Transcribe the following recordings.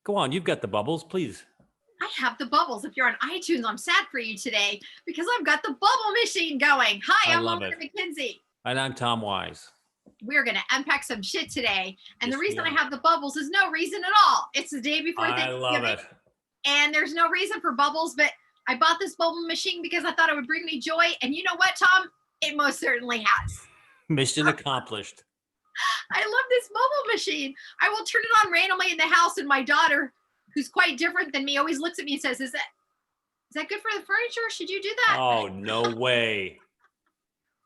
Go on, you've got the bubbles, please. I have the bubbles. If you're on iTunes, I'm sad for you today because I've got the bubble machine going. Hi, I'm Melissa McKinsey. And I'm Tom Wise. We're going to unpack some shit today. And Yes, the reason we I are. have the bubbles is no reason at all. It's the day before Thanksgiving. I love it. And there's no reason for bubbles, but I bought this bubble machine because I thought it would bring me joy. And you know what, Tom? It most certainly has. Mission accomplished. I love this bubble machine. I will turn it on randomly in the house, and my daughter, who's quite different than me, always looks at me and says, is that good for the furniture? Should you do that? Oh, no way.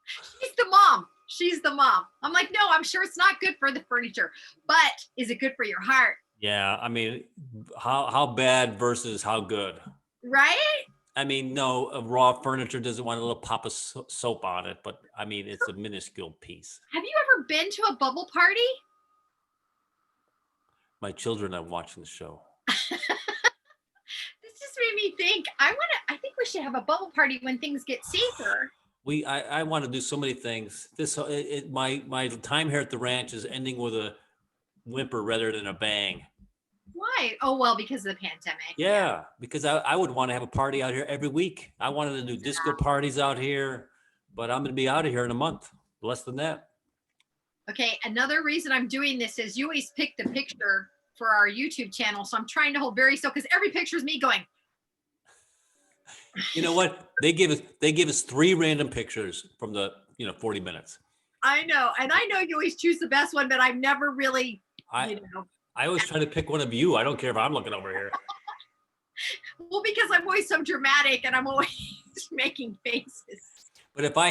She's the mom. I'm like, no, I'm sure it's not good for the furniture, but is it good for your heart? Yeah, I mean, how bad versus how good? Right? I mean, no, a raw furniture doesn't want a little pop of soap on it, but I mean, it's a minuscule piece. Have you ever been to a bubble party? My children are watching the show. This just made me think. I think we should have a bubble party when things get safer. I want to do so many things. My time here at the ranch is ending with a whimper rather than a bang. Why? Oh, well, because of the pandemic. Yeah, because I would want to have a party out here every week. I wanted to do disco parties out here, but I'm going to be out of here in a month, less than that. Okay, another reason I'm doing this is you always pick the picture for our YouTube channel, so I'm trying to hold very still because every picture is me going. You know what? They give us 3 random pictures from the 40 minutes. I know, and I know you always choose the best one, but I've never really, I always try to pick one of you. I don't care if I'm looking over here. Well, because I'm always so dramatic and I'm always making faces. But if I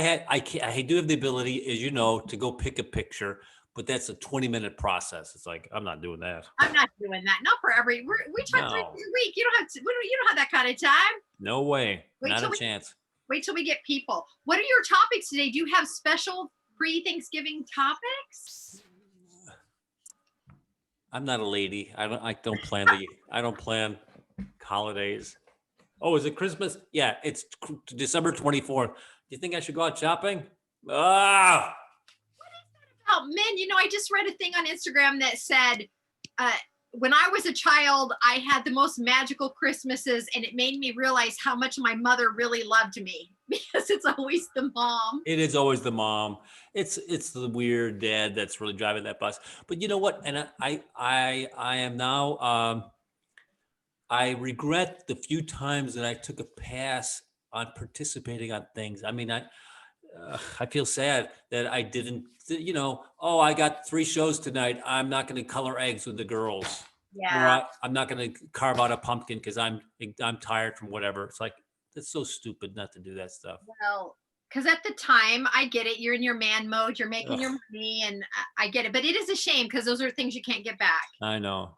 do have the ability, as you know, to go pick a picture, but that's a 20-minute process. It's like, I'm not doing that. I'm not doing that. Not for we try 3 days a week. You don't have that kind of time. No way. Not a chance. Wait till we get people. What are your topics today? Do you have special pre-Thanksgiving topics? I'm not a lady. I don't plan holidays. Oh, is it Christmas? Yeah, it's December 24th. Do you think I should go out shopping? Ah! What is that about men? I just read a thing on Instagram that said, when I was a child, I had the most magical Christmases, and it made me realize how much my mother really loved me because it's always the mom. It is always the mom. It's the weird dad that's really driving that bus. But you know what? And I am now. I regret the few times that I took a pass on participating on things. I mean, I feel sad that I didn't. I got 3 shows tonight. I'm not going to color eggs with the girls. Yeah. Or I'm not going to carve out a pumpkin because I'm tired from whatever. It's like, it's so stupid not to do that stuff. Well, because at the time, I get it. You're in your man mode. You're making your money, and I get it. But it is a shame because those are things you can't get back. I know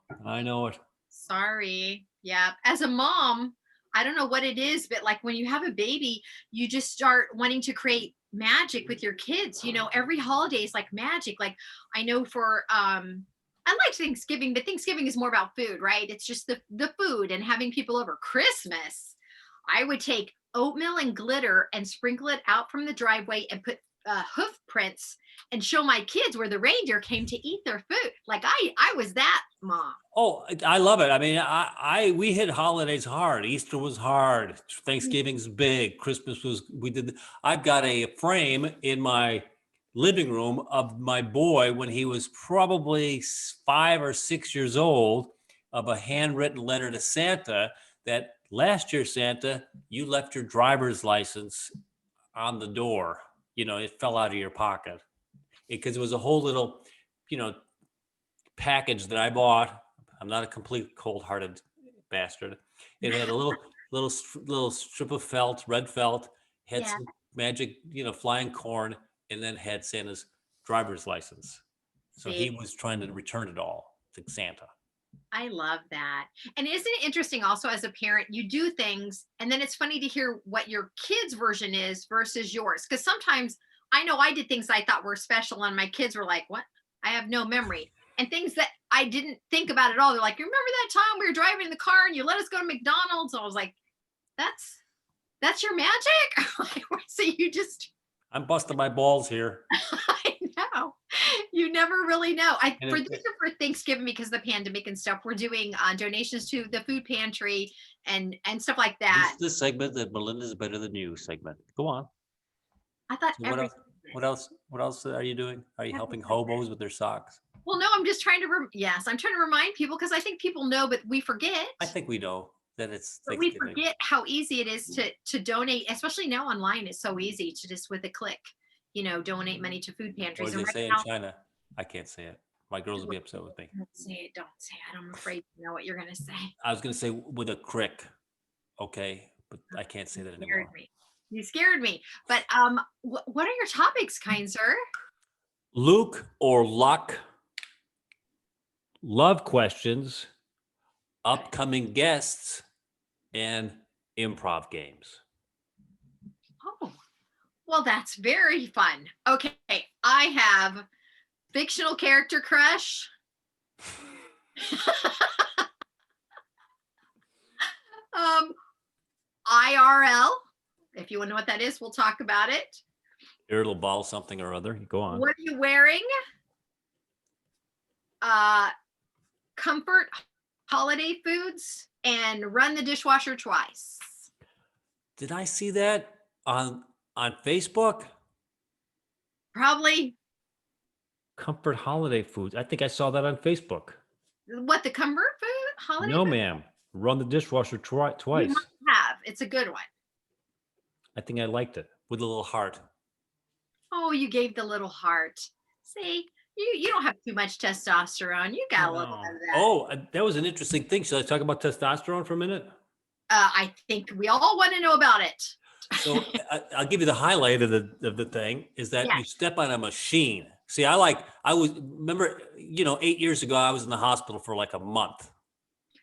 it. Sorry. Yeah. As a mom, I don't know what it is, but like when you have a baby, you just start wanting to create magic with your kids. Every holiday is like magic. Like I know for I like Thanksgiving, but Thanksgiving is more about food, right? It's just the food and having people over. Christmas, I would take oatmeal and glitter and sprinkle it out from the driveway and put hoof prints and show my kids where the reindeer came to eat their food. Like I was that mom. Oh, I love it. I mean, we hit holidays hard. Easter was hard. Thanksgiving's big. Christmas I've got a frame in my living room of my boy when he was probably 5 or 6 years old, of a handwritten letter to Santa that last year, Santa, you left your driver's license on the door. It fell out of your pocket because it was a whole little, package that I bought. I'm not a complete cold-hearted bastard. It had a little strip of felt, red felt, had some magic, flying corn, and then had Santa's driver's license. So he was trying to return it all to Santa. I love that. And isn't it interesting also as a parent, you do things and then it's funny to hear what your kid's version is versus yours. Because sometimes I know I did things I thought were special and my kids were like, what? I have no memory. And things that I didn't think about at all. They're like, remember that time we were driving in the car and you let us go to McDonald's? I was like, that's your magic? So you just... I'm busting my balls here. I know. You never really know. And For this or for Thanksgiving, because of the pandemic and stuff, we're doing donations to the food pantry and stuff like this that. is the segment that Melinda's better than you segment. Go on. I thought So what every else? What else? What else are you doing? Are you helping hobos with their socks? well, no, I'm just trying to yes, I'm trying to remind people because I think people know, but we forget. I think we know that it's But we Thanksgiving. forget how easy it is to donate, especially now online. It's so easy to just with a click, donate money to food Or pantries. as And they right say in now, China, I can't say it. My girls will be upset with me. don't say it, don't say it. I'm afraid to know what you're gonna say. I was going to say with a crick, okay, but I can't say You that scared anymore. me. You scared me. But what are your topics, kind sir? Luke or Luck, love questions, upcoming guests, and improv games. Oh, well, that's very fun. Okay, I have fictional character crush. um, IRL. If you want to know what that is, we'll talk about it. Irritable something or other. Go on. What are you wearing? Comfort holiday foods and run the dishwasher twice. Did I see that on Facebook? Probably Comfort holiday foods. I think I saw that on Facebook. what the comfort food holiday No, food ma'am. Run the dishwasher you twice. must have. It's a good one. I think I liked it with a little heart. Oh, you gave the little heart. See, you don't have too much testosterone. You got a little No. bit of that. Oh, that was an interesting thing. Should I talk about testosterone for a minute? I think we all want to know about it. So I'll give you the highlight of the thing is that Yeah. you step on a machine. See, I was remember 8 years ago I was in the hospital for like a month,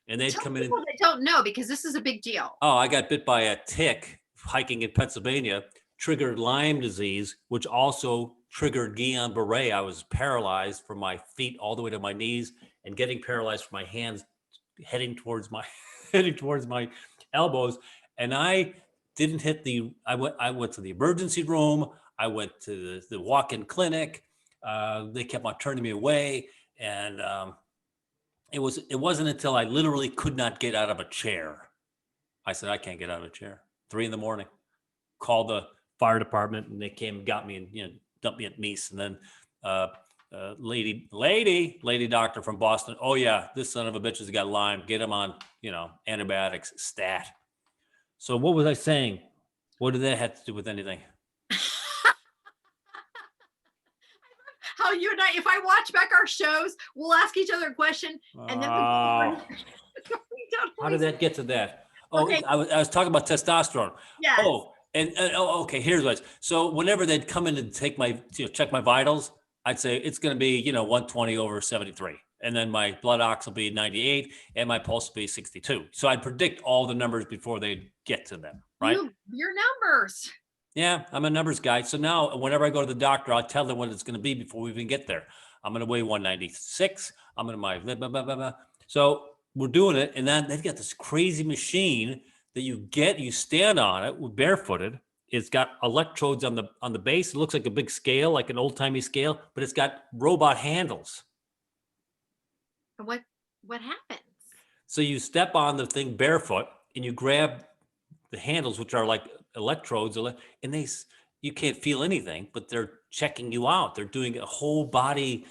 and they'd Tell come in. people that don't know because this is a big deal. Oh, I got bit by a tick hiking in Pennsylvania, triggered Lyme disease, which also triggered Guillain-Barré. I was paralyzed from my feet all the way to my knees, and getting paralyzed from my hands heading towards my heading towards my elbows. And I didn't hit the. I went to the emergency room. I went to the walk-in clinic. They kept on turning me away, and it wasn't until I literally could not get out of a chair. I said, I can't get out of a chair. 3 a.m. Called the fire department, and they came and got me and dumped me at Meese. And then lady doctor from Boston. Oh yeah, this son of a bitch has got Lyme. Get him on antibiotics stat. So what was I saying? What did that have to do with anything? How you and I, if I watch back our shows, we'll ask each other a question, and then we How did that get to that? Oh, Okay. I was talking about testosterone. Yes. Oh, and okay, here's what. So whenever they'd come in and take my, check my vitals, I'd say it's going to be, 120 over 73. And then my blood ox will be 98 and my pulse will be 62. So I'd predict all the numbers before they get to them, right? Your numbers. Yeah, I'm a numbers guy. So now whenever I go to the doctor, I'll tell them what it's going to be before we even get there. I'm going to weigh 196. I'm going to my blah, blah, blah, blah, blah. So we're doing it. And then they've got this crazy machine that you stand on it barefooted. It's got electrodes on the base. It looks like a big scale, like an old timey scale, but it's got robot handles. What happens? So you step on the thing barefoot and you grab the handles, which are like electrodes, and you can't feel anything, but they're checking you out. They're doing a whole body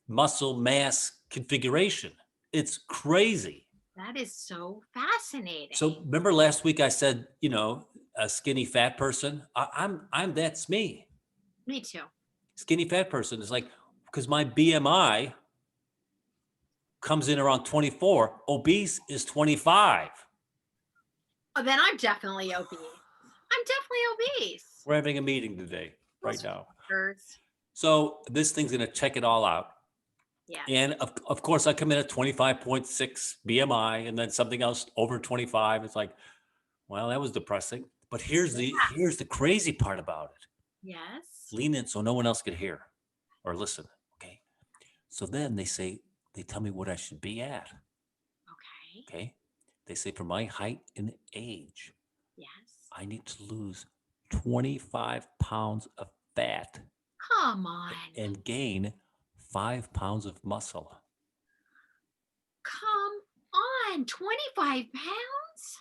muscle mass configuration. It's crazy. That is so fascinating. So remember last week I said, a skinny fat person. That's me. Me too. Skinny fat person is like, because my BMI comes in around 24. Obese is 25. Oh, then I'm definitely obese. I'm definitely obese. We're having a meeting today, right now. Hurts. So this thing's going to check it all out. Yeah. And of course, I come in at 25.6 BMI, and then something else over 25. It's like, well, that was depressing. But here's the crazy part about it. Yes. Lean in so no one else could hear or listen. Okay. So then they tell me what I should be at. Okay. Okay. They say for my height and age, yes, I need to lose 25 pounds of fat Come on. and gain 5 pounds of muscle. Come on. 25 pounds?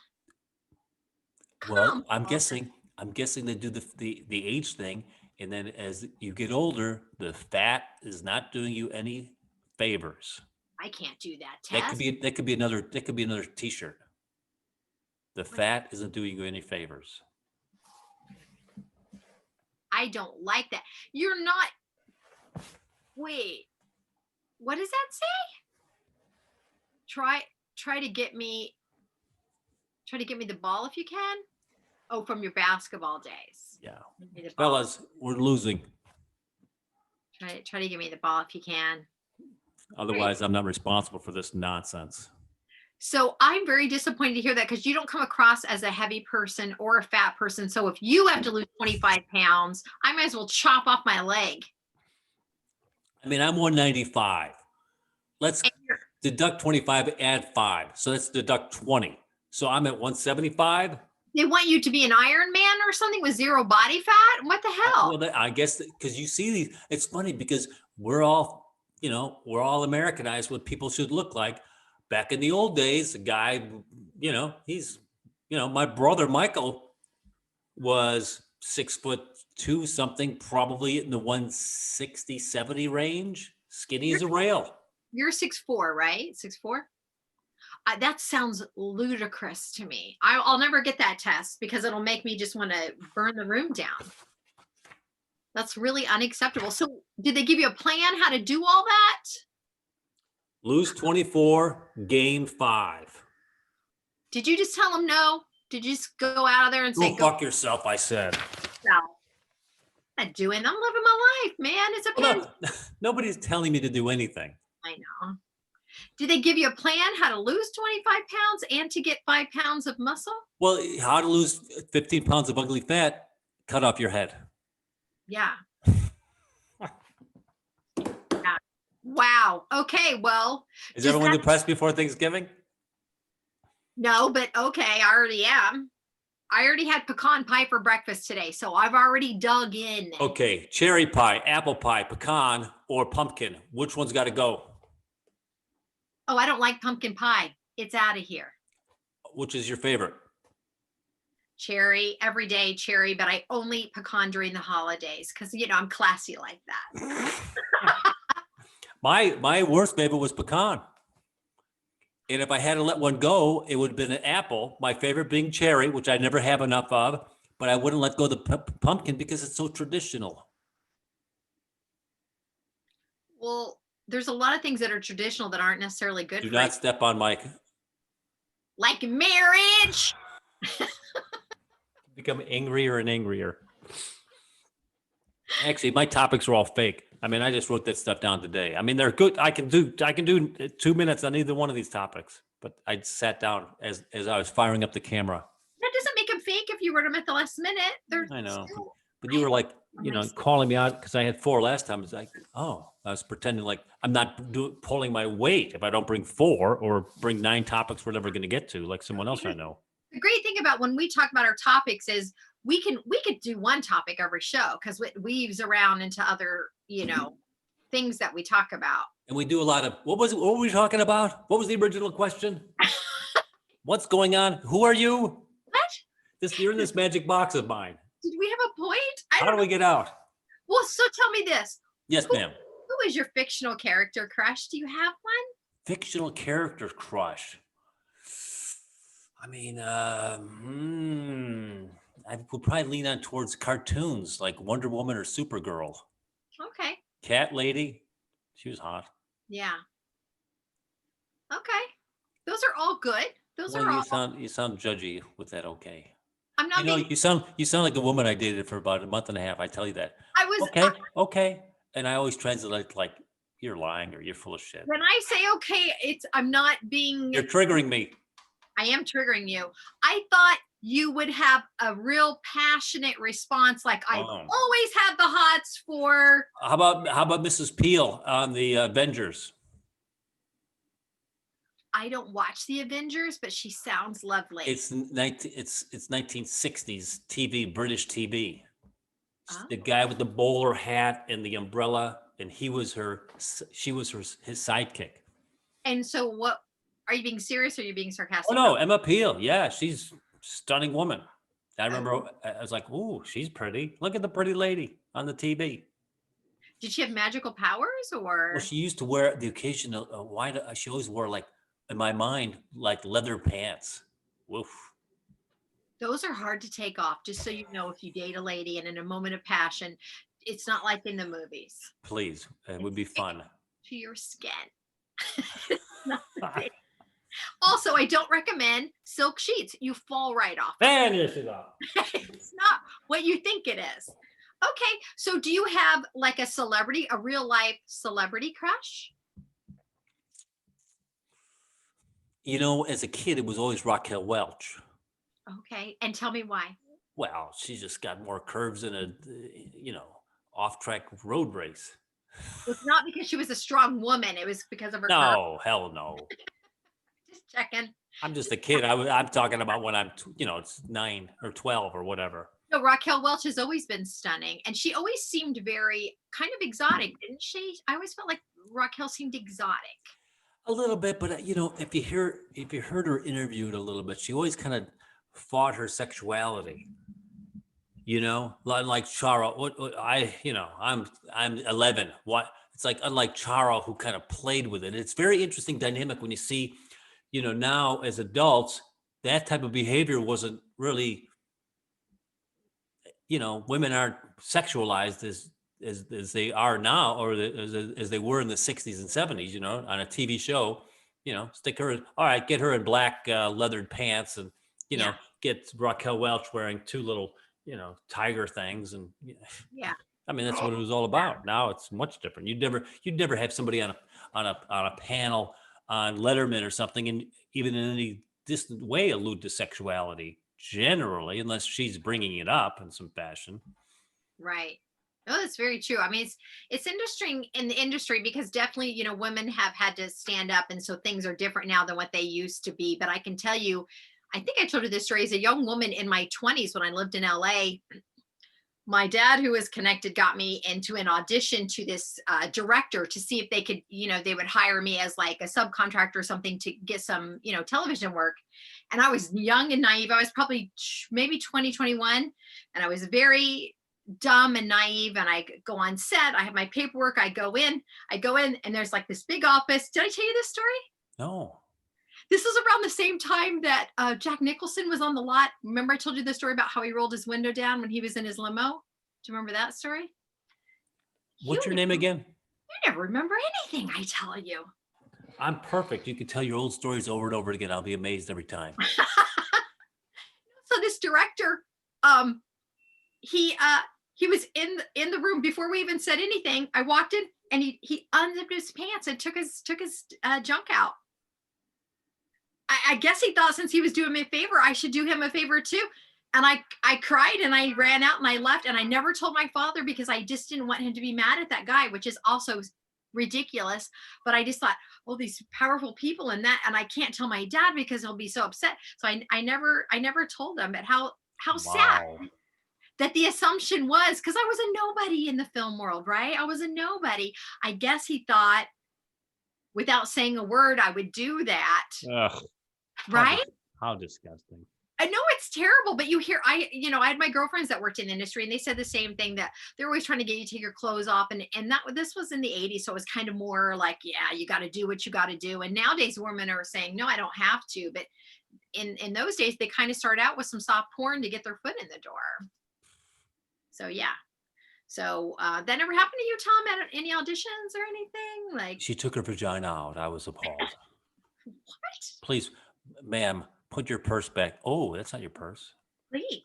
Well, Come I'm on. guessing they do the age thing, and then as you get older, the fat is not doing you any favors. I can't do that That could test. be another t-shirt. The fat isn't doing you any favors. I don't like that. You're not. Wait. What does that say? Try to get me the ball if you can. Oh, from your basketball days. Yeah. Give me the ball. Fellas, we're losing. Try to give me the ball if you can. Otherwise, I'm not responsible for this nonsense. So I'm very disappointed to hear that because you don't come across as a heavy person or a fat person. So if you have to lose 25 pounds, I might as well chop off my leg. I mean, I'm 195. Let's And you're- deduct 25, add 5. So let's deduct 20. So I'm at 175. They want you to be an Iron Man or something with zero body fat. What the hell? Well, I guess because you see these, it's funny because we're all Americanized what people should look like. Back in the old days, a guy, my brother Michael was 6'2" something, probably in the 160, 70 range, skinny as a rail. You're 6'4", right? 6'4"? That sounds ludicrous to me. I'll never get that test because it'll make me just want to burn the room down. That's really unacceptable. So did they give you a plan how to do all that? Lose 24, gain 5. Did you just tell them no? Did you just go out of there and say, Go fuck yourself, I said. yourself? I'm not doing. I'm living my life, man. It's a Well, nobody's telling me to do anything. I know. Did they give you a plan how to lose 25 pounds and to get 5 pounds of muscle? Well, how to lose 15 pounds of ugly fat, cut off your head. Yeah. Yeah. Wow. Okay. Well, Is Does everyone that- depressed before Thanksgiving? no, but okay. I already am. I already had pecan pie for breakfast today, so I've already dug in. Okay, cherry pie, apple pie, pecan, or pumpkin. Which one's got to go? Oh, I don't like pumpkin pie. It's out of here. Which is your favorite? Cherry, every day cherry, but I only eat pecan during the holidays because, I'm classy like that. My worst favorite was pecan. And if I had to let one go, it would have been an apple. My favorite being cherry, which I never have enough of, but I wouldn't let go of the pumpkin because it's so traditional. Well, there's a lot of things that are traditional that aren't necessarily good Do for not you. step on my. Like marriage. Become angrier and angrier. Actually, my topics are all fake. I mean, I just wrote that stuff down today. I mean, they're good. I can do 2 minutes on either one of these topics, but I sat down as I was firing up the camera. That doesn't make them fake if you wrote them at the last minute. They're I know, still- but you were like, calling me out because I had 4 last time. It's like, oh, I was pretending like I'm not pulling my weight if I don't bring 4 or bring 9 topics we're never going to get to, like someone else I know. The great thing about when we talk about our topics is we could do one topic every show because it weaves around into other, things that we talk about. And we do a lot of what were we talking about? What was the original question? What's going on? Who are you? What? You're in this magic box of mine. Did we have a point? How do we get out? Well, so tell me this. Yes, ma'am. Who is your fictional character crush? Do you have one? Fictional character crush. I mean, I would probably lean on towards cartoons like Wonder Woman or Supergirl. Okay. Cat Lady, she was hot. Yeah. Okay. Those are all good. Those Well, are all. you sound judgy with that. Okay. I'm not. You sound like a woman I dated for about a month and a half. I tell you that. I was. Okay. And I always translate like you're lying or you're full of shit. When I say okay, I'm not being. You're triggering me. I am triggering you. I thought you would have a real passionate response, like I've always had the hots for. How about Mrs. Peel on the Avengers? I don't watch the Avengers, but she sounds lovely. It's 1960s TV, British TV. Oh. The guy with the bowler hat and the umbrella, and she was his sidekick. And so what, are you being serious or are you being Oh sarcastic no, about? Emma Peel. Yeah, she's a stunning woman. I remember Oh. I was like, "Ooh, she's pretty. Look at the pretty lady on the TV." Did she have magical powers Well, or? she used to wear the occasional white. She always wore like, in my mind, like leather pants. Woof. Those are hard to take off, just so you know, if you date a lady and in a moment of passion, it's not like in the movies. Please, it would It's be sticking fun. to your skin. It's not the same. Also, I don't recommend silk sheets. You fall right off. Finish it up. It's not what you think it is. Okay, so do you have like a celebrity, a real life celebrity crush? You know, as a kid, it was always Raquel Welch. Okay, and tell me why. Well, she just got more curves in a, off-track road race. It's not because she was a strong woman. It was because of her curves. No, hell no. Just checking. I'm just a kid. I'm talking about when it's 9 or 12 or whatever. No, Raquel Welch has always been stunning, and she always seemed very kind of exotic, didn't she? I always felt like Raquel seemed exotic. A little bit, but if you heard her interviewed a little bit, she always kind of fought her sexuality. Like Charo. I'm 11. What? It's like unlike Charo, who kind of played with it. It's very interesting dynamic when you see, now as adults, that type of behavior wasn't really, women aren't sexualized as they are now, or as they were in the 60s and 70s, on a TV show, stick her, all right, get her in black leathered pants and, Yeah. get Raquel Welch wearing two little, tiger things. And Yeah. I mean, that's what it was all about. Now it's much different. You'd never have somebody on a panel on Letterman or something, and even in any distant way allude to sexuality generally, unless she's bringing it up in some fashion. Right. Oh, that's very true. I mean, it's interesting in the industry because definitely, women have had to stand up, and so things are different now than what they used to be. But I can tell you, I think I told you this story as a young woman in my 20s when I lived in LA. My dad, who was connected, got me into an audition to this director to see if they could, they would hire me as like a subcontractor or something to get some, television work. And I was young and naive. I was probably maybe 20, 21. And I was very dumb and naive. And I go on set. I have my paperwork. I go in, and there's like this big office. Did I tell you this story? No. This was around the same time that Jack Nicholson was on the lot. Remember I told you the story about how he rolled his window down when he was in his limo? Do you remember that story? What's your name again? You never remember anything I tell you. I'm perfect. You can tell your old stories over and over again. I'll be amazed every time. So this director, he was in the room before we even said anything. I walked in and he unzipped his pants and took his junk out. I guess he thought since he was doing me a favor, I should do him a favor too. And I cried and I ran out and I left, and I never told my father because I just didn't want him to be mad at that guy, which is also ridiculous. But I just thought, oh, these powerful people and I can't tell my dad because he'll be so upset. So I never told him. But how sad that the assumption was, because I was a nobody in the film world, right? I was a nobody. I guess he thought without saying a word, I would do that. Ugh, right? How disgusting. I know it's terrible, but you hear, I had my girlfriends that worked in the industry and they said the same thing, that they're always trying to get you to take your clothes off. And this was in the 80s. So it was kind of more like, yeah, you got to do what you got to do. And nowadays women are saying, no, I don't have to. But in those days, they kind of start out with some soft porn to get their foot in the door. So, yeah. So that never happened to you, Tom, at any auditions or anything? Like, she took her vagina out. I was appalled. What? Please, ma'am, put your purse back. Oh, that's not your purse.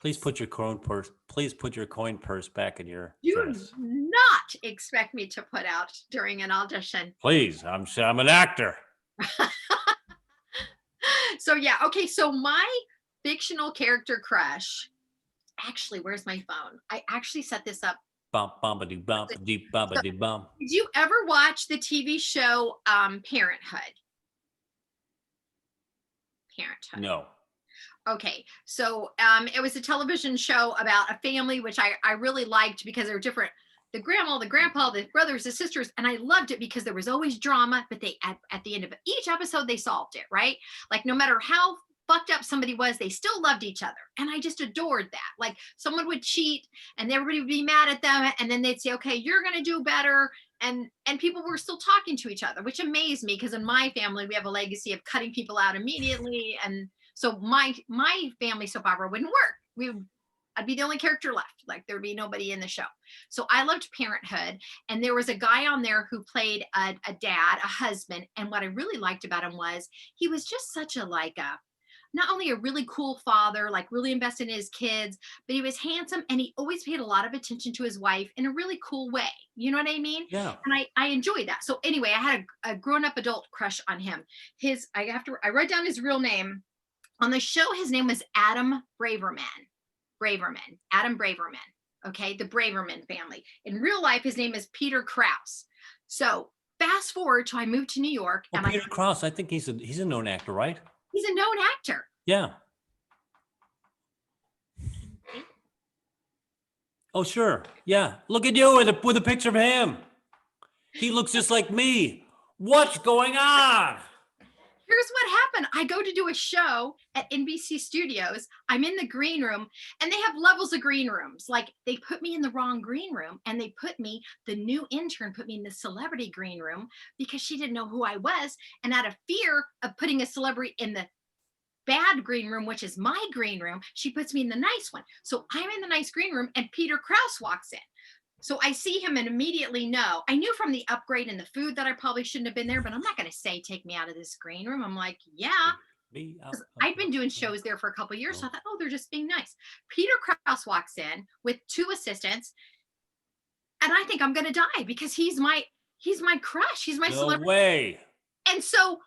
Please put your coin purse. Please put your coin purse back in your dress. Do not expect me to put out during an audition. Please, I'm an actor. So yeah, okay. So my fictional character crush. Actually, where's my phone? I actually set this up. Bump, bumpity, bump, deep, bumpity, bump. Did you ever watch the TV show Parenthood? No. Okay, so it was a television show about a family, which I really liked because they were different. The grandma, the grandpa, the brothers, the sisters, and I loved it because there was always drama, but they at the end of each episode they solved it, right? Like no matter how fucked up somebody was, they still loved each other, and I just adored that. Like someone would cheat, and everybody would be mad at them, and then they'd say, "Okay, you're gonna do better." And people were still talking to each other, which amazed me because in my family we have a legacy of cutting people out immediately, and so my family soap opera wouldn't work. I'd be the only character left. Like there'd be nobody in the show. So I loved Parenthood, and there was a guy on there who played a dad, a husband. And what I really liked about him was he was just such a like a not only a really cool father, like really invested in his kids, but he was handsome and he always paid a lot of attention to his wife in a really cool way. You know what I mean? Yeah. And I enjoyed that. So anyway, I had a grown up adult crush on him. I wrote down his real name. On the show, his name was Adam Adam Braverman. Okay, the Braverman family. In real life, his name is Peter Krause. So fast forward to I moved to New York. Well, Peter Krause, I think he's a known actor, right? He's a known actor. Yeah. Oh, sure. Yeah. Look at you with a picture of him. He looks just like me. What's going on? Here's what happened. I go to do a show at NBC Studios. I'm in the green room, and they have levels of green rooms. Like they put me in the wrong green room, and the new intern put me in the celebrity green room because she didn't know who I was. And out of fear of putting a celebrity in the bad green room, which is my green room, she puts me in the nice one. So I'm in the nice green room, and Peter Krause walks in. So I see him and immediately know. I knew from the upgrade and the food that I probably shouldn't have been there, but I'm not going to say, take me out of this green room. I'm like, yeah. I'd been doing shows there for a couple of years. So I thought, oh, they're just being nice. Peter Krause walks in with two assistants. And I think I'm going to die because he's my crush. He's my celebrity. No way. And so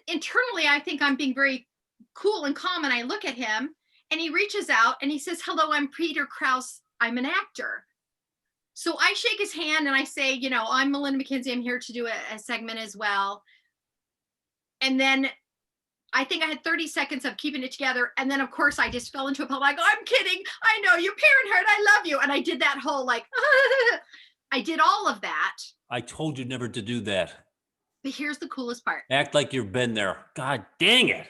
internally, I think I'm being very cool and calm. And I look at him and he reaches out and he says, hello, I'm Peter Krause. I'm an actor. So I shake his hand and I say, I'm Melinda McKinsey. I'm here to do a segment as well. And then I think I had 30 seconds of keeping it together. And then, of course, I just fell into a puddle. I go, I'm kidding. I know you, Parenthood. I love you. And I did that whole I did all of that. I told you never to do that. But here's the coolest part. Act like you've been there. God dang it.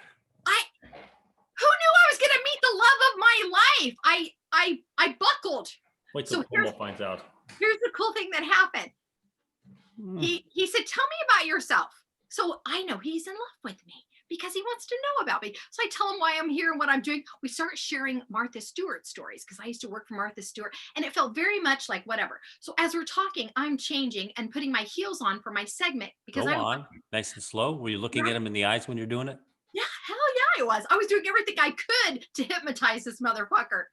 Who knew I was going to meet the love of my life? I buckled. Wait till Homo finds out. Here's the cool thing that happened. He said, tell me about yourself. So I know he's in love with me because he wants to know about me. So I tell him why I'm here and what I'm doing. We start sharing Martha Stewart stories because I used to work for Martha Stewart, and it felt very much like whatever. So as we're talking, I'm changing and putting my heels on for my segment because Go on. Nice and slow. Were you looking at him in the eyes when you're doing it? Yeah, hell yeah, I was. I was doing everything I could to hypnotize this motherfucker.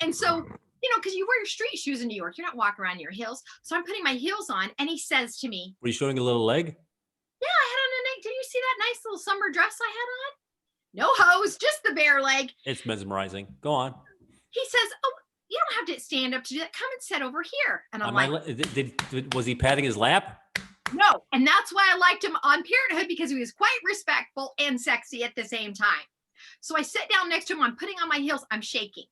And so, because you wear your street shoes in New York, you're not walking around in your heels. So I'm putting my heels on, and he says to me, were you showing a little leg? Yeah, I had on a neck. Did you see that nice little summer dress I had on? No hose, just the bare leg. It's mesmerizing. Go on. He says, oh, you don't have to stand up to do that. Come and sit over here. And I'm was he patting his lap? No. And that's why I liked him on Parenthood, because he was quite respectful and sexy at the same time. So I sit down next to him. I'm putting on my heels. I'm shaking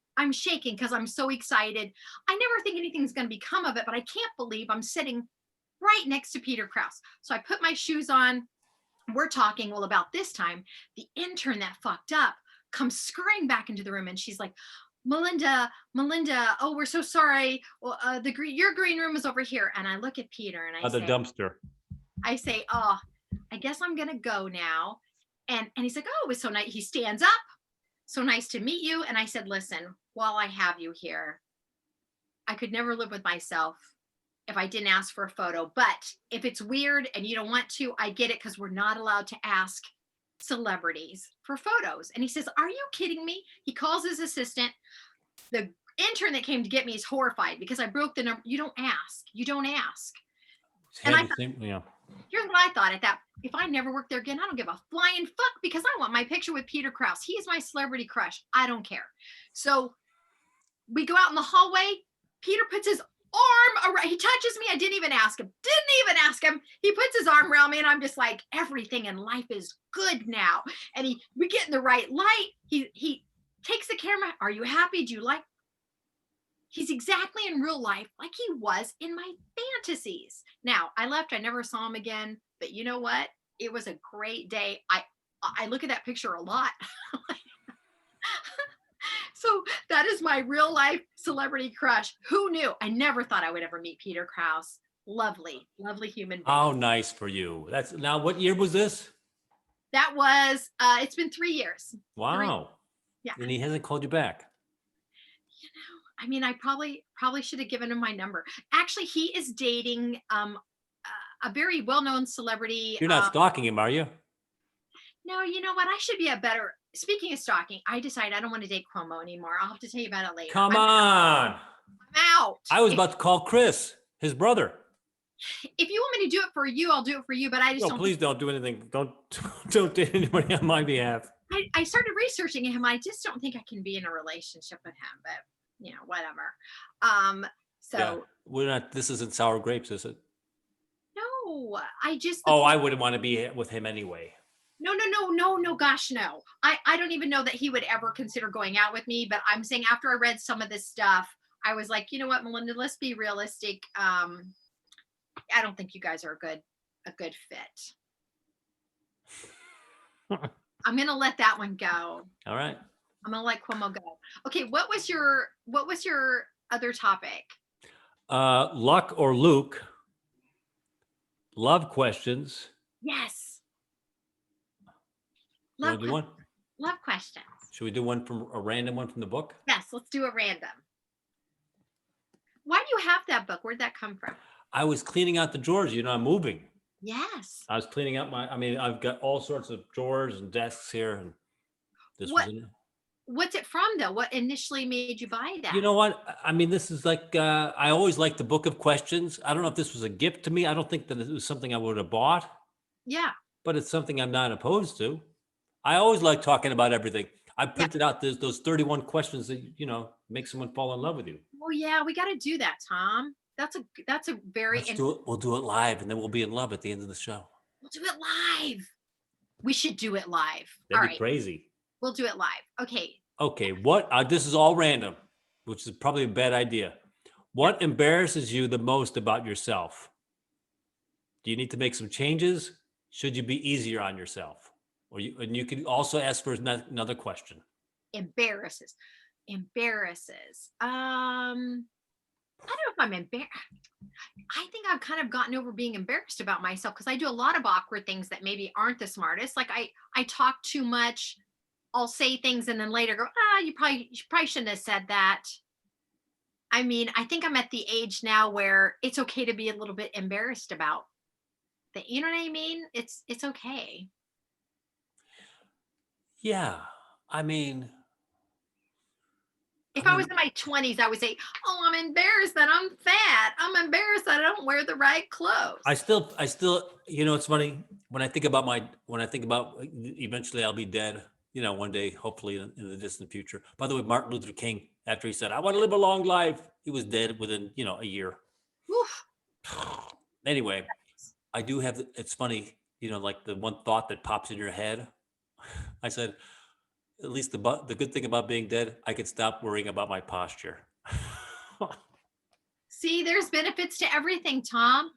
because I'm so excited. I never think anything's going to become of it, but I can't believe I'm sitting right next to Peter Krause. So I put my shoes on. We're talking. Well, about this time, the intern that fucked up comes scurrying back into the room, and she's like, Melinda, oh, we're so sorry. Well, your green room is over here. And I look at Peter and I say, dumpster. I say, oh, I guess I'm gonna go now. And he's like, oh, it was so nice. He stands up. So nice to meet you. And I said, listen, while I have you here, I could never live with myself if I didn't ask for a photo. But if it's weird and you don't want to, I get it, because we're not allowed to ask celebrities for photos. And he says, are you kidding me? He calls his assistant. The intern that came to get me is horrified because I broke the number. You don't ask. And I thought, here's what I thought at that. If I never work there again, I don't give a flying fuck, because I want my picture with Peter Krause. He is my celebrity crush. I don't care. So we go out in the hallway. Peter puts his arm around, he touches me. I didn't even ask him. He puts his arm around me, and I'm just like, everything in life is good now. And we get in the right light. He takes the camera. Are you happy? Do you like? He's exactly in real life like he was in my fantasies. Now, I left. I never saw him again. But you know what? It was a great day. I look at that picture a lot. So that is my real life celebrity crush. Who knew? I never thought I would ever meet Peter Krause. Lovely, lovely human being. How nice for you. That's now, what year was this? That was, it's been 3 years. Wow. Yeah. And he hasn't called you back. You know, I mean, I probably should have given him my number. Actually, he is dating a very well-known celebrity. You're not stalking him, are you? No, you know what? I should be a better. Speaking of stalking, I decided I don't want to date Cuomo anymore. I'll have to tell you about it later. Come on. I'm out. I was about to call Chris, his brother. If you want me to do it for you, I'll do it for you. But I just No, don't. please don't do anything. Don't date anybody on my behalf. I started researching him. I just don't think I can be in a relationship with him. But you know, whatever. So Yeah, we're not. This isn't sour grapes, is it? no, I just. Oh, I wouldn't want to be with him anyway. No, gosh, no. I don't even know that he would ever consider going out with me, but I'm saying after I read some of this stuff, I was like, you know what, Melinda, let's be realistic. I don't think you guys are a good fit. I'm gonna let that one go. All right. I'm gonna let Cuomo go. Okay, what was your other topic? Luck or Luke? Love questions. Yes. You want to do one? Love questions. Should we do one from a random one from the book? Yes, let's do a random. Why do you have that book? Where'd that come from? I was cleaning out the drawers. You know, I'm moving. Yes. I was cleaning out I've got all sorts of drawers and desks here. And this What? was in it. What's it from, though? What initially made you buy that? You know what? I mean, this is like, I always liked the book of questions. I don't know if this was a gift to me. I don't think that it was something I would have bought. Yeah. But it's something I'm not opposed to. I always like talking about everything. I printed out those 31 questions that, make someone fall in love with you. Oh yeah, we got to do that, Tom. That's a very. Let's do it. We'll do it live, and then we'll be in love at the end of the show. We'll do it live. We should do it live. That'd be crazy. We'll do it live. Okay. Okay. What? This is all random, which is probably a bad idea. What embarrasses you the most about yourself? Do you need to make some changes? Should you be easier on yourself? And you can also ask for another question. Embarrasses. I don't know if I'm embarrassed. I think I've kind of gotten over being embarrassed about myself because I do a lot of awkward things that maybe aren't the smartest. Like I talk too much. I'll say things and then later go, you probably shouldn't have said that. I mean, I think I'm at the age now where it's okay to be a little bit embarrassed about that. You know what I mean? It's okay. Yeah. I mean, if I was in my 20s, I would say, oh, I'm embarrassed that I'm fat. I'm embarrassed that I don't wear the right clothes. I still, it's funny when I think about eventually I'll be dead, one day, hopefully in the distant future. By the way, Martin Luther King, after he said, I want to live a long life, he was dead within, a year. Oof. Anyway, I do have, it's funny, like the one thought that pops in your head. I said, at least the good thing about being dead, I could stop worrying about my posture. See, there's benefits to everything, Tom.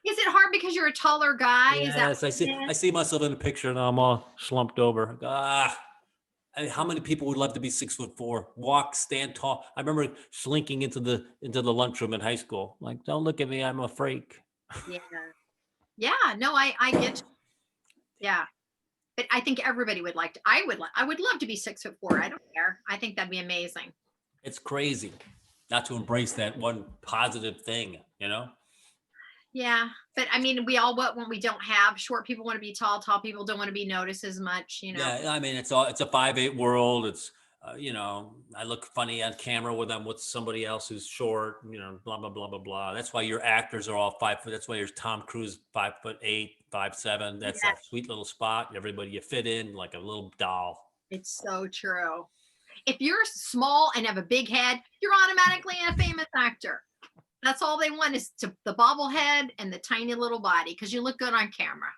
Is it hard because you're a taller guy? Yes, I see myself in the picture and I'm all slumped over. How many people would love to be 6'4", walk, stand tall? I remember slinking into the lunchroom in high school. Like, don't look at me, I'm a freak. Yeah. No, I get you. Yeah. But I think everybody would like to. I would love to be 6'4". I don't care. I think that'd be amazing. It's crazy not to embrace that one positive thing, Yeah, but I mean, we all want what we don't have. Short people want to be tall. Tall people don't want to be noticed as much. Yeah, I mean, it's a 5'8" world. It's I look funny on camera with somebody else who's short. Blah blah blah blah blah. That's why your actors are all 5 foot. That's why there's Tom Cruise 5'8", 5'7". That's a sweet little spot. Everybody you fit in like a little doll. It's so true. If you're small and have a big head, you're automatically a famous actor. That's all they want is the bobblehead and the tiny little body because you look good on camera.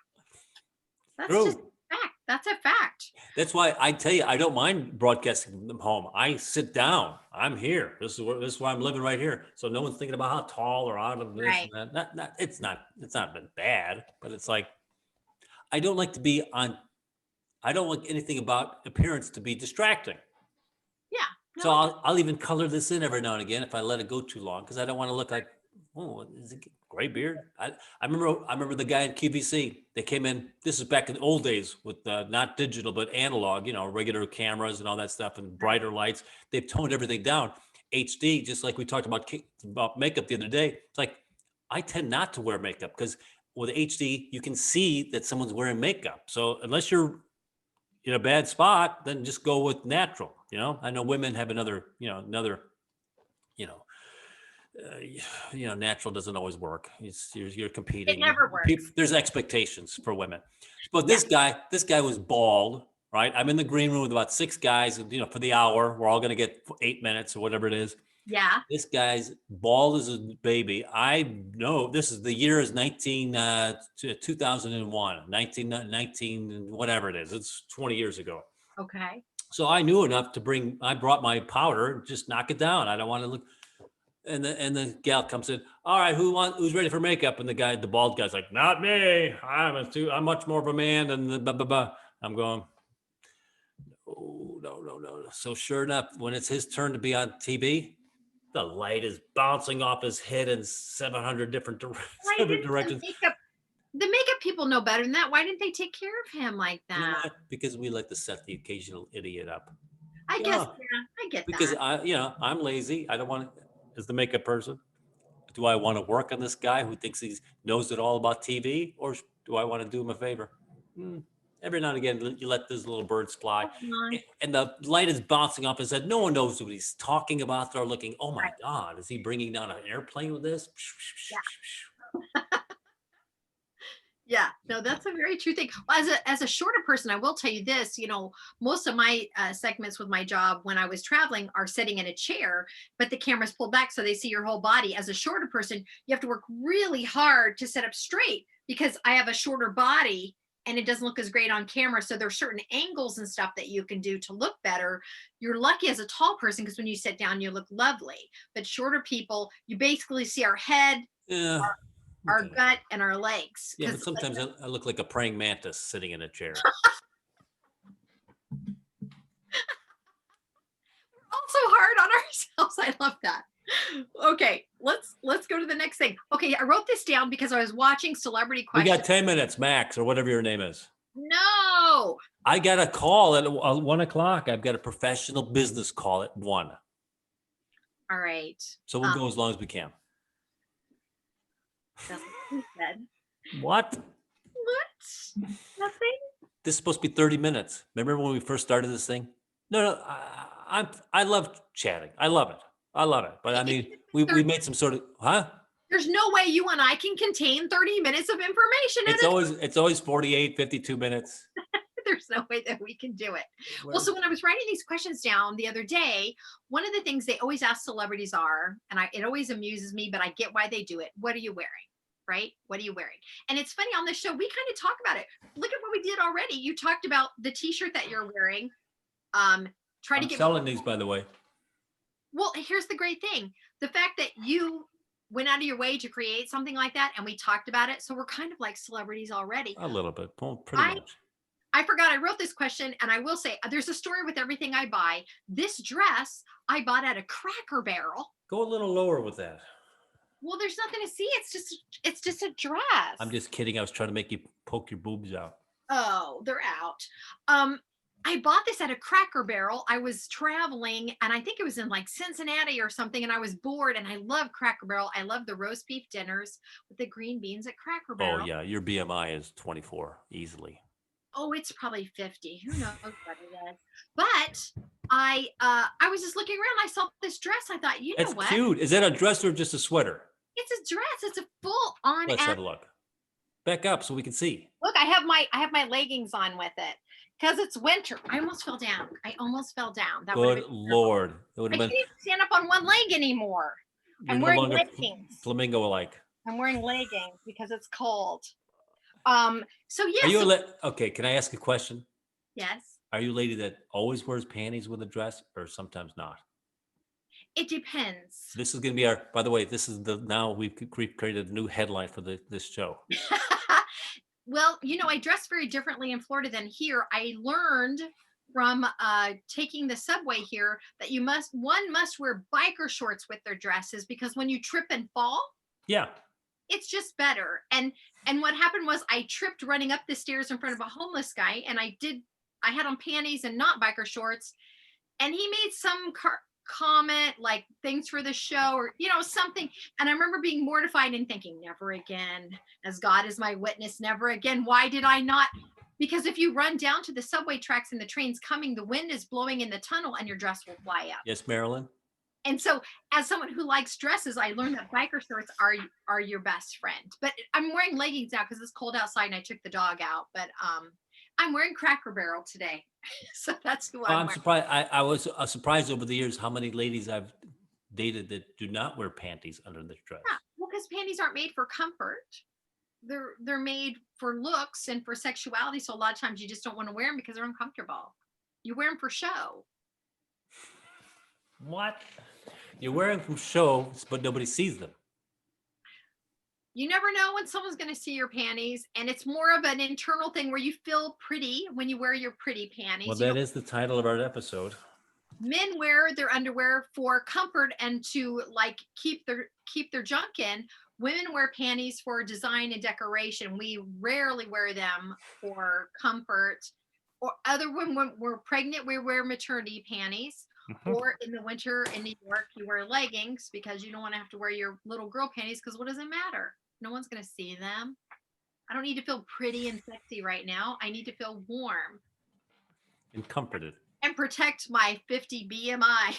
That's True. just a fact. That's a fact. That's why I tell you, I don't mind broadcasting from home. I sit down. I'm here. This is why I'm living right here. So no one's thinking about how tall or out of this Right. and that. It's not been bad, but it's like I don't like to be on. I don't like anything about appearance to be distracting. Yeah. So No, I'll even color this in every now and again if I let it go too long because I don't want to look like, oh, is it gray beard? I remember the guy in QVC. They came in. This is back in the old days with not digital but analog, regular cameras and all that stuff and brighter lights. They've toned everything down. HD, just like we talked about makeup the other day. It's like I tend not to wear makeup because with HD you can see that someone's wearing makeup. So unless you're in a bad spot, then just go with natural. I know women have another, you know, natural doesn't always work. You're competing. it never works. There's expectations for women, but this guy was bald, right? I'm in the green room with about 6 guys, for the hour. We're all going to get 8 minutes or whatever it is. Yeah. This guy's bald as a baby. I know this is the year is 2001, 19, whatever it is. It's 20 years ago. Okay. So I knew enough I brought my powder, just knock it down. I don't want to look. And the gal comes in. All right, who's ready for makeup? And the bald guy's like, not me. I'm much more of a man than the blah, blah, blah. I'm going, oh, no. So sure enough, when it's his turn to be on TV, the light is bouncing off his head in 700 different directions. The makeup people know better than that. Why didn't they take care of him like You know that? what? Because we like to set the occasional idiot up. I guess, yeah, I get Because that. I'm lazy. I don't want to, as the makeup person, do I want to work on this guy who thinks he knows it all about TV, or do I want to do him a favor? Every now and again, you let those little birds fly, and the light is bouncing off his head. No one knows what he's talking about. They're looking, oh my God, is he bringing down an airplane with this? Yeah. Yeah, no, that's a very true thing. Well, as a shorter person, I will tell you this, most of my segments with my job when I was traveling are sitting in a chair, but the camera's pulled back so they see your whole body. As a shorter person, you have to work really hard to sit up straight because I have a shorter body and it doesn't look as great on camera. So there's certain angles and stuff that you can do to look better. You're lucky as a tall person because when you sit down, you look lovely. But shorter people, you basically see our head, Yeah. our gut, and our legs. Yeah, but sometimes I look like a praying mantis sitting in a chair. Also hard on ourselves. I love that. Okay, let's go to the next thing. Okay, I wrote this down because I was watching Celebrity We Questions. got 10 minutes max, or whatever your name is. No. I got a call at 1 o'clock. I've got a professional business call at 1. All right. So we'll go as long as we can. That's what you said. What? Nothing? This is supposed to be 30 minutes. Remember when we first started this thing? No, I love chatting. I love it. But I mean, we made some sort of, There's no way you and I can contain 30 minutes of information. It's always 48, 52 minutes. There's no way that we can do it. Well, so when I was writing these questions down the other day, one of the things they always ask celebrities are, and it always amuses me, but I get why they do it. What are you wearing? Right? What are you wearing? And it's funny on this show, we kind of talk about it. Look at what we did already. You talked about the t-shirt that you're wearing. I'm selling these, by the way. Well, here's the great thing. The fact that you went out of your way to create something like that, and we talked about it. So we're kind of like celebrities already. A little bit, pretty much. I forgot I wrote this question, and I will say there's a story with everything I buy. This dress I bought at a Cracker Barrel. Go a little lower with that. Well, there's nothing to see. It's just a dress. I'm just kidding. I was trying to make you poke your boobs out. Oh, they're out. I bought this at a Cracker Barrel. I was traveling, and I think it was in like Cincinnati or something, and I was bored, and I love Cracker Barrel. I love the roast beef dinners with the green beans at Cracker Barrel. Oh, yeah. Your BMI is 24 easily. Oh, it's probably 50. Who knows what it is? But I was just looking around. I saw this dress. I thought, you know what? It's cute. Is that a dress or just a sweater? It's a dress. It's a full on. Let's have a look. Back up so we can see. Look, I have my leggings on with it. because it's winter. I almost fell down. That would have Good been terrible. Lord. It would I have can't been, even stand up on one leg anymore. you're I'm no wearing longer leggings. flamingo-like. I'm wearing leggings because it's cold. So Are yes, you okay, can I ask a question? yes, Are you a lady that always wears panties with a dress or sometimes not? it depends. This is going to be our, by the way, this is now we've created a new headline for this show. Well, I dress very differently in Florida than here. I learned from taking the subway here that one must wear biker shorts with their dresses because when you trip and fall, Yeah. it's just better. And what happened was I tripped running up the stairs in front of a homeless guy, and I had on panties and not biker shorts, and he made some comment like thanks for the show or something, and I remember being mortified and thinking, never again, as God is my witness, never again. Why did I not? Because if you run down to the subway tracks and the train's coming, the wind is blowing in the tunnel and your dress will fly up. Yes, Marilyn. And so as someone who likes dresses, I learned that biker shorts are your best friend. But I'm wearing leggings now because it's cold outside and I took the dog out. But I'm wearing Cracker Barrel today. So that's who Well, I'm I'm wearing. surprised. I was surprised over the years how many ladies I've dated that do not wear panties under their dress. Yeah, well, because panties aren't made for comfort. They're made for looks and for sexuality. So a lot of times you just don't want to wear them because they're uncomfortable. You wear them for show. What? You're wearing from shows, but nobody sees them. You never know when someone's going to see your panties, and it's more of an internal thing where you feel pretty when you wear your pretty panties. Well, that is the title of our episode. Men wear their underwear for comfort and to like keep their junk in. Women wear panties for design and decoration. We rarely wear them for comfort. Or other when we're pregnant, we wear maternity panties. Or in the winter in New York, you wear leggings because you don't want to have to wear your little girl panties because what does it matter? No one's going to see them. I don't need to feel pretty and sexy right now. I need to feel warm And comforted. and protect my 50 BMI.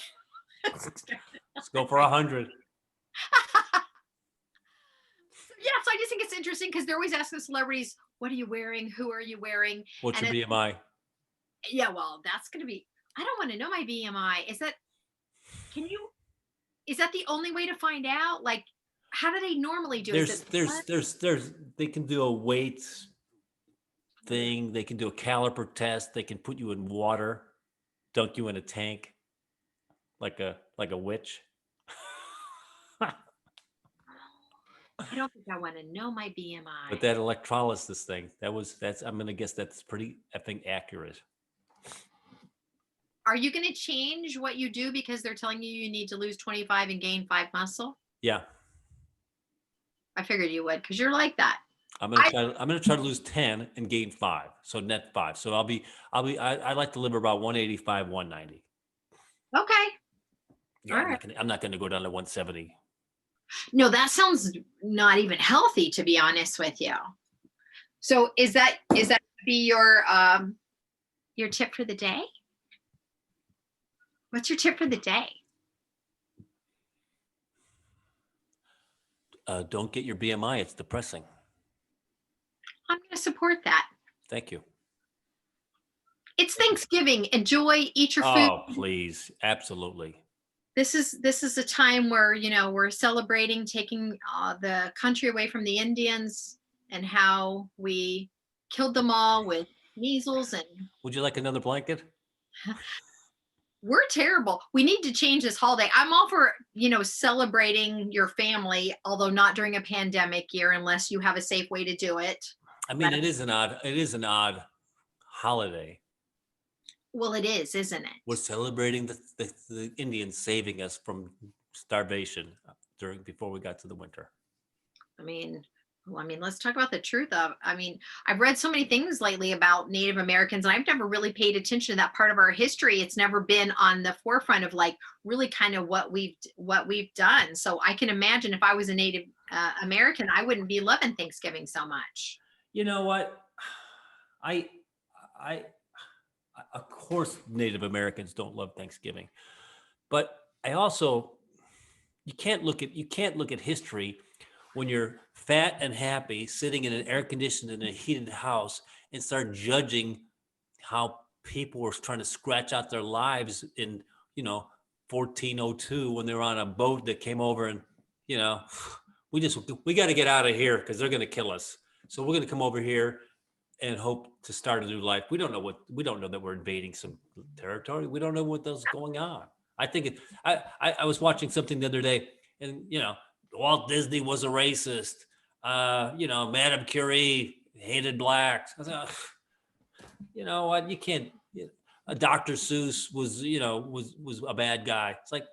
Let's go for 100. Yeah, so I just think it's interesting because they're always asking the celebrities, what are you wearing? Who are you wearing? What's your BMI? Yeah, well, that's going to be, I don't want to know my BMI. Is that the only way to find out? Like, how do they normally do it? They can do a weight thing. They can do a caliper test. They can put you in water, dunk you in a tank like a witch. I don't think I want to know my BMI. But that electrolysis thing, I'm going to guess that's pretty effing accurate. Are you going to change what you do because they're telling you need to lose 25 and gain 5 muscle? Yeah. I figured you would because you're like that. I'm gonna try to lose 10 and gain 5, so net 5. So I like to live about 185, 190. Okay. Yeah, All I'm not gonna go down to 170. No, that sounds not even healthy, to be honest with you. So is that be your tip for the day? What's your tip for the day? Don't get your BMI. It's depressing. I'm going to support that. Thank you. It's Thanksgiving. Enjoy, eat your food. Oh, please. Absolutely. This is a time where, we're celebrating taking the country away from the Indians and how we killed them all with measles. And would you like another blanket? We're terrible. We need to change this holiday. I'm all for, celebrating your family, although not during a pandemic year, unless you have a safe way to do it. I mean, it is an odd holiday. Well, it is, isn't it? We're celebrating the Indians saving us from starvation before we got to the winter. I mean, let's talk about the truth of, I've read so many things lately about Native Americans, and I've never really paid attention to that part of our history. It's never been on the forefront of like really kind of what we've done. So I can imagine if I was a Native American, I wouldn't be loving Thanksgiving so much. You know what? Of course, Native Americans don't love Thanksgiving, but you can't look at history when you're fat and happy, sitting in an air-conditioned and a heated house, and start judging how people were trying to scratch out their lives in, 1402 when they were on a boat that came over and, you know, we got to get out of here because they're going to kill us. So we're going to come over here and hope to start a new life. We don't know that we're invading some territory. We don't know what else is going on. I think I was watching something the other day, and Walt Disney was a racist. Madame Curie hated blacks. I was like, you know what? You can't. Dr. Seuss was a bad guy. It's like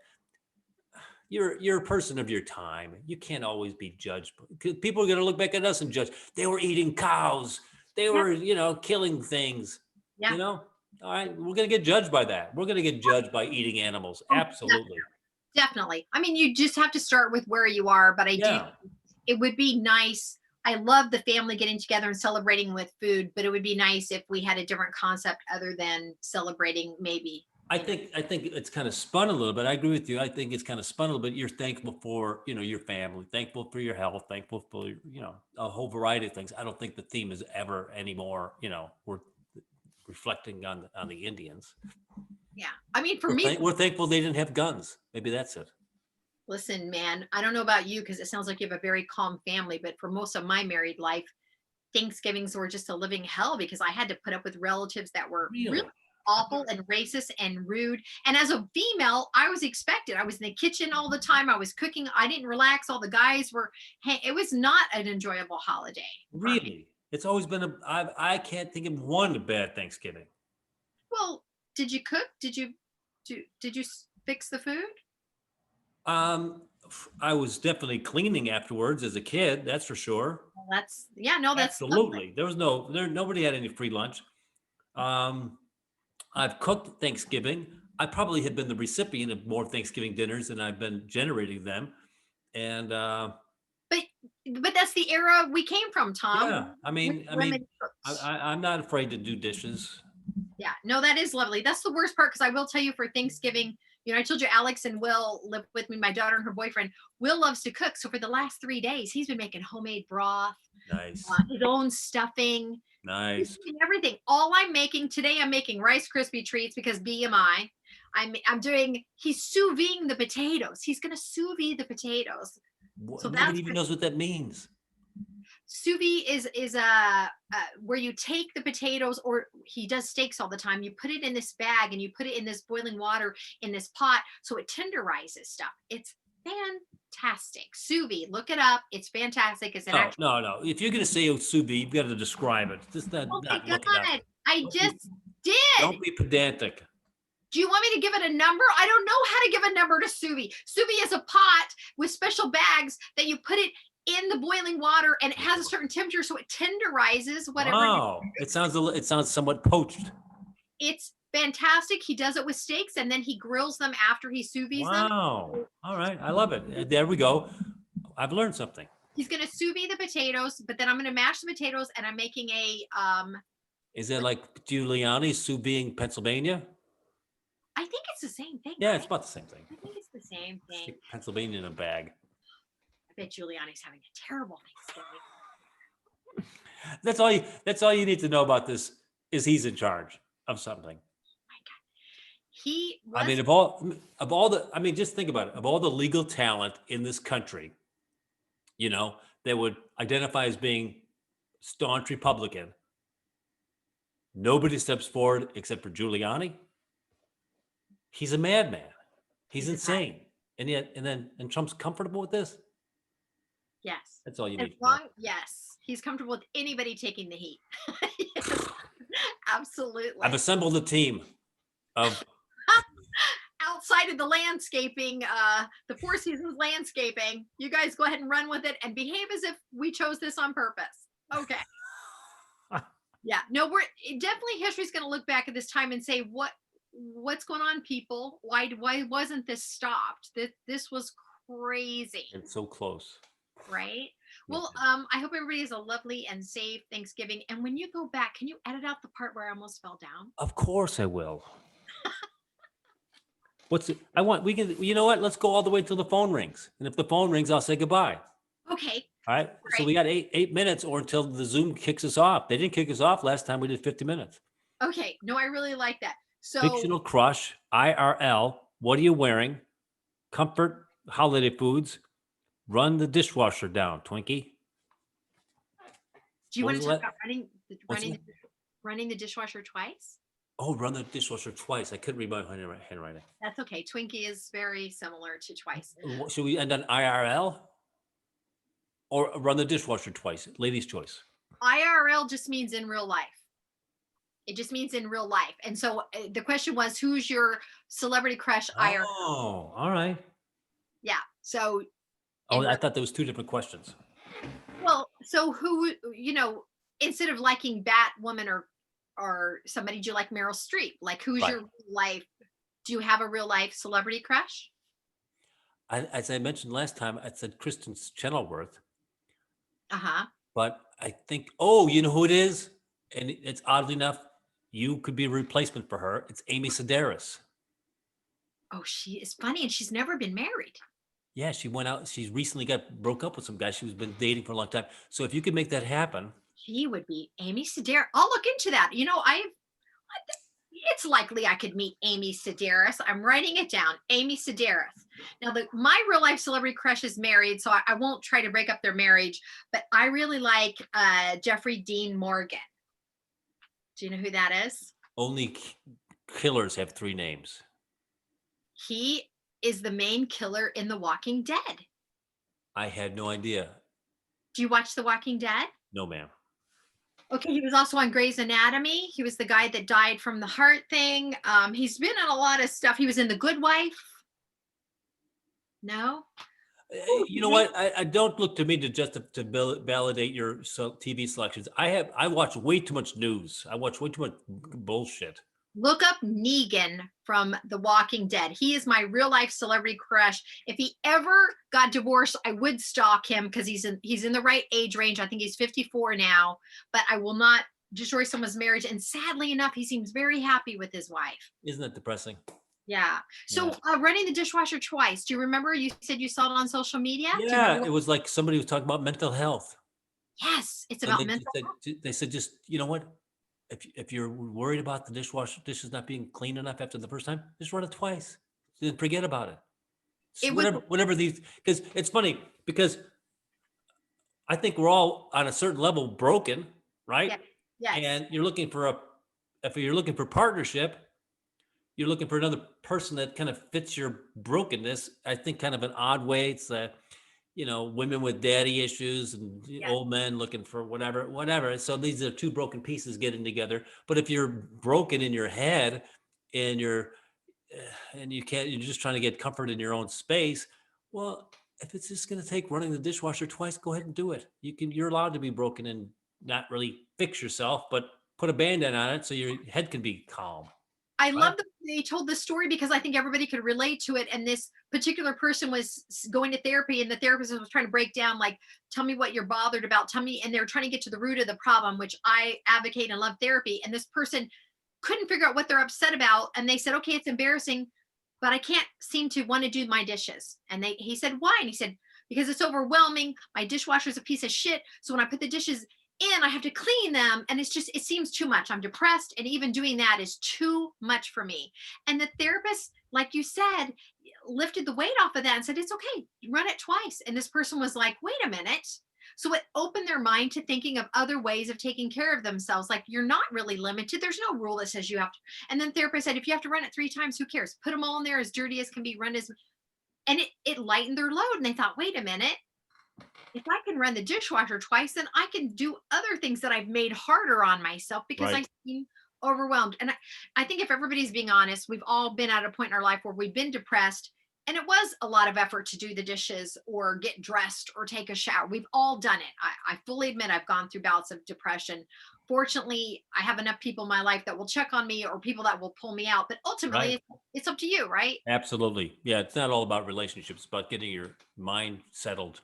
you're a person of your time. You can't always be judged. People are going to look back at us and judge. They were eating cows. They were, killing things. Yeah. All right, we're going to get judged by that. We're going to get judged by eating animals. Absolutely. Definitely. I mean, you just have to start with where you are, but it would be nice. I love the family getting together and celebrating with food, but it would be nice if we had a different concept other than celebrating maybe. I think it's kind of spun a little bit. I agree with you. I think it's kind of spun a little bit. You're thankful for, your family, thankful for your health, thankful for, a whole variety of things. I don't think the theme is ever anymore, we're reflecting on the Indians. Yeah. I mean, for me, we're thankful they didn't have guns. Maybe that's it. Listen, man, I don't know about you because it sounds like you have a very calm family, but for most of my married life, Thanksgivings were just a living hell because I had to put up with relatives that were really awful and racist and rude. And as a female, I was expected. I was in the kitchen all the time. I was cooking. I didn't relax. All the guys were, hey, it was not an enjoyable holiday. Really? It's always been I can't think of one bad Thanksgiving. Well, did you cook? Did you fix the food? I was definitely cleaning afterwards as a kid. That's for sure. Well, that's absolutely. Nobody had any free lunch. I've cooked Thanksgiving. I probably have been the recipient of more Thanksgiving dinners than I've been generating them. And but that's the era we came from, Tom. Yeah, I'm not afraid to do dishes. Yeah, no, that is lovely. That's the worst part because I will tell you for Thanksgiving, I told you Alex and Will live with me, my daughter and her boyfriend. Will loves to cook. So for the last 3 days, he's been making homemade broth. Nice. His own stuffing. Nice. Everything. All I'm making today, I'm making Rice Krispie treats because BMI. He's sous videing the potatoes. He's going to sous vide the potatoes. So nobody even knows what that means. Sous vide is where you take the potatoes, or he does steaks all the time. You put it in this bag and you put it in this boiling water in this pot so it tenderizes stuff. It's fantastic. Sous vide, look it up. It's fantastic. It's no. If you're going to say sous vide, you've got to describe it. Just not look it up. I just did. Don't be pedantic. Do you want me to give it a number? I don't know how to give a number to sous vide. Sous vide is a pot with special bags that you put it in the boiling water, and it has a certain temperature, so it tenderizes whatever. Wow, it sounds somewhat poached. It's fantastic. He does it with steaks, and then he grills them after he sous vides them. Wow, all right, I love it. There we go. I've learned something. He's going to sous vide the potatoes, but then I'm going to mash the potatoes, and I'm making a. Is it like Giuliani's sous videing Pennsylvania? I think it's the same thing. Yeah, right? It's about the same thing. I think it's the same thing. Stick Pennsylvania in a bag. I bet Giuliani's having a terrible Thanksgiving. That's all you need to know about this is he's in charge of something. My God. Just think about it. Of all the legal talent in this country, that would identify as being staunch Republican, nobody steps forward except for Giuliani. He's a madman. He's insane. And Trump's comfortable with this? Yes. That's all you need. Yes. He's comfortable with anybody taking the heat. Yes. Absolutely. I've assembled a team of outside of the landscaping, the Four Seasons landscaping. You guys go ahead and run with it and behave as if we chose this on purpose. Okay. Yeah. No, definitely history's going to look back at this time and say, what's going on, people? Why wasn't this stopped? This was crazy. It's so close. Right? Well, I hope everybody has a lovely and safe Thanksgiving. And when you go back, can you edit out the part where I almost fell down? Of course I will. You know what? Let's go all the way till the phone rings. And if the phone rings, I'll say goodbye. Okay. All right. So we got eight minutes or until the Zoom kicks us off. They didn't kick us off last time we did 50 minutes. Okay. No, I really like that. So Fictional crush, IRL. What are you wearing? Comfort, holiday foods. Run the dishwasher down, Twinkie. do you What want was to the talk la- about What's that? running the dishwasher twice? Oh, run the dishwasher twice. I couldn't read my handwriting. That's okay. Twinkie is very similar to twice. Should we end on IRL or run the dishwasher twice? Ladies' choice. IRL just means in real life. It just means in real life. And so the question was, who's your celebrity crush IRL? Oh, all right. Yeah. So Oh, in I real, thought there was two different questions. well, so who, instead of liking Batwoman or somebody, do you like Meryl Streep? Like, who's Right. your real life? Do you have a real life celebrity crush? As I mentioned last time, I said Kristen Chenoweth, Uh huh. but I think, oh, you know who it is? And it's oddly enough, you could be a replacement for her. It's Amy Sedaris. Oh, she is funny, and she's never been married. Yeah, she went out. She's recently broke up with some guy she was been dating for a long time. So if you could make that happen, She would be Amy Sedaris. I'll look into that. It's likely I could meet Amy Sedaris. I'm writing it down. Amy Sedaris. Now, my real life celebrity crush is married, so I won't try to break up their marriage. But I really like Jeffrey Dean Morgan. Do you know who that is? only killers have three names. He is the main killer in The Walking Dead. I had no idea. Do you watch The Walking Dead? No, ma'am. Okay, he was also on Grey's Anatomy. He was the guy that died from the heart thing. He's been in a lot of stuff. He was in The Good Wife. No? Ooh, You know what? I don't look to me to just to validate your TV selections. I watch way too much news. I watch way too much bullshit. Look up Negan from The Walking Dead. He is my real life celebrity crush. If he ever got divorced, I would stalk him because he's in the right age range. I think he's 54 now, but I will not destroy someone's marriage. And sadly enough, he seems very happy with his wife. Isn't that depressing? Yeah. So running the dishwasher twice. Do you remember? You said you saw it on social media. Do you Yeah, remember? it was like somebody was talking about mental health, Yes, it's and about mental. they said just you know what, if you're worried about the dishwasher dishes not being clean enough after the first time, just run it twice. Then forget about it. It was Whatever these, because it's funny because I think we're all on a certain level broken, right? yes, yes. And if you're looking for partnership, you're looking for another person that kind of fits your brokenness. I think kind of an odd way. It's women with daddy issues and Yes. old men looking for whatever. So these are two broken pieces getting together. But if you're broken in your head and you're just trying to get comfort in your own space, well, if it's just going to take running the dishwasher twice, go ahead and do it. You're allowed to be broken and not really fix yourself, but put a band-aid on it so your head can be calm. I Right? love that they told the story because I think everybody could relate to it. And this particular person was going to therapy, and the therapist was trying to break down, like, tell me what you're bothered about. Tell me. And they're trying to get to the root of the problem, which I advocate and love therapy. And this person couldn't figure out what they're upset about. And they said, okay, it's embarrassing, but I can't seem to want to do my dishes. And he said, why? And he said, because it's overwhelming. My dishwasher is a piece of shit. So when I put the dishes in, I have to clean them. And it seems too much. I'm depressed. And even doing that is too much for me. And the therapist, like you said, lifted the weight off of that and said, it's okay, run it twice. And this person was like, wait a minute. So it opened their mind to thinking of other ways of taking care of themselves. Like, you're not really limited. There's no rule that says you have to. And then therapist said, if you have to run it 3 times, who cares? Put them all in there as dirty as can be, run as, and it lightened their load. And they thought, wait a minute, if I can run the dishwasher twice, then I can do other things that I've made harder on myself because I Right. seem overwhelmed. And I think if everybody's being honest, we've all been at a point in our life where we've been depressed, and it was a lot of effort to do the dishes or get dressed or take a shower. We've all done it. I fully admit I've gone through bouts of depression. Fortunately, I have enough people in my life that will check on me or people that will pull me out. But ultimately, Right. it's up to you, right? Absolutely. Yeah. It's not all about relationships, it's about getting your mind settled.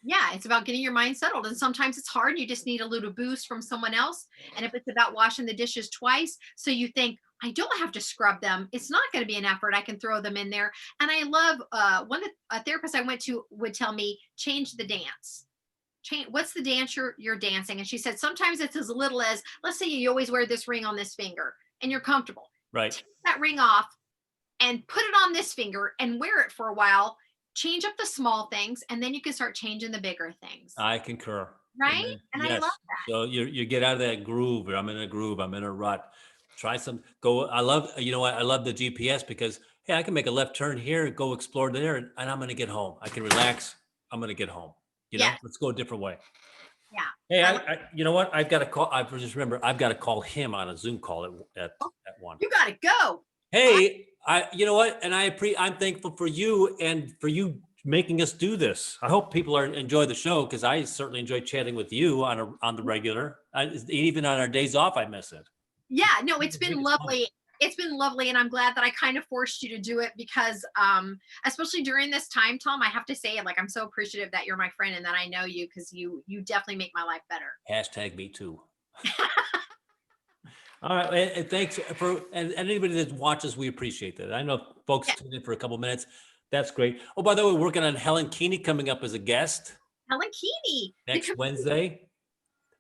Yeah, it's about getting your mind settled. And sometimes it's hard. You just need a little boost from someone else. And if it's about washing the dishes twice, so you think, I don't have to scrub them, it's not going to be an effort. I can throw them in there. And I love a therapist I went to would tell me, change the dance. change, what's the dance you're dancing? And she said, sometimes it's as little as, let's say you always wear this ring on this finger and you're comfortable. Right. Take that ring off and put it on this finger and wear it for a while. Change up the small things, and then you can start changing the bigger things. I concur. Right? And I Yes. love that. So you get out of that groove. I'm in a groove. I'm in a rut. Try some. Go. I love. You know what? I love the GPS because hey, I can make a left turn here, go explore there, and I'm going to get home. I can relax. I'm going to get home. You know, Yes. let's go a different way. Yeah. Hey, you know what? I've got to call. I just remember I've got to call him on a Zoom call at 1. You got to go. Hey, you know what? And I'm thankful for you and for you making us do this. I hope people enjoy the show because I certainly enjoy chatting with you on the regular. Even on our days off, I miss it. Yeah, no, it's been lovely. It's been lovely, and I'm glad that I kind of forced you to do it because, especially during this time, Tom, I have to say, like, I'm so appreciative that you're my friend and that I know you because you definitely make my life better. Hashtag me too. All right, and thanks and anybody that watches, we appreciate that. I know folks tune in for a couple minutes. That's great. Oh, by the way, we're working on Helen Keeney coming up as a guest. Helen Keeney next Wednesday.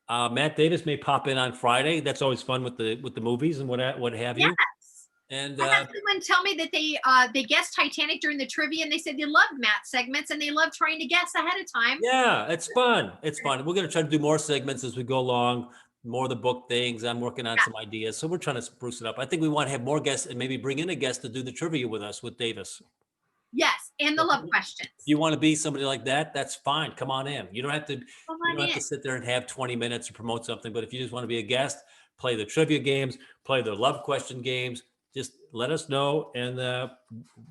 Matt Davis may pop in on Friday. That's always fun with the movies and what have you. Yes. And I had someone tell me that they guessed Titanic during the trivia, and they said they loved Matt's segments and they love trying to guess ahead of time. Yeah, it's fun. It's fun. We're going to try to do more segments as we go along, more of the book things. I'm working on some ideas. So we're trying to spruce it up. I think we want to have more guests and maybe bring in a guest to do the trivia with us with Davis. Yes, and the Luv Questions. If you want to be somebody like that, that's fine. Come on in. You don't have to sit there and have 20 minutes to promote something. But if you just want to be a guest, play the trivia games, play the Luv Question games, just let us know. And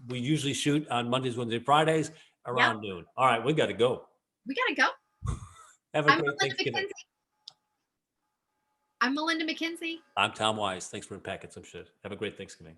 we usually shoot on Mondays, Wednesdays, Fridays around noon. All right, we got to go. We got to go. Have a great Thanksgiving. I'm Melinda McKinsey. I'm Tom Wise. Thanks for unpacking some shit. Have a great Thanksgiving.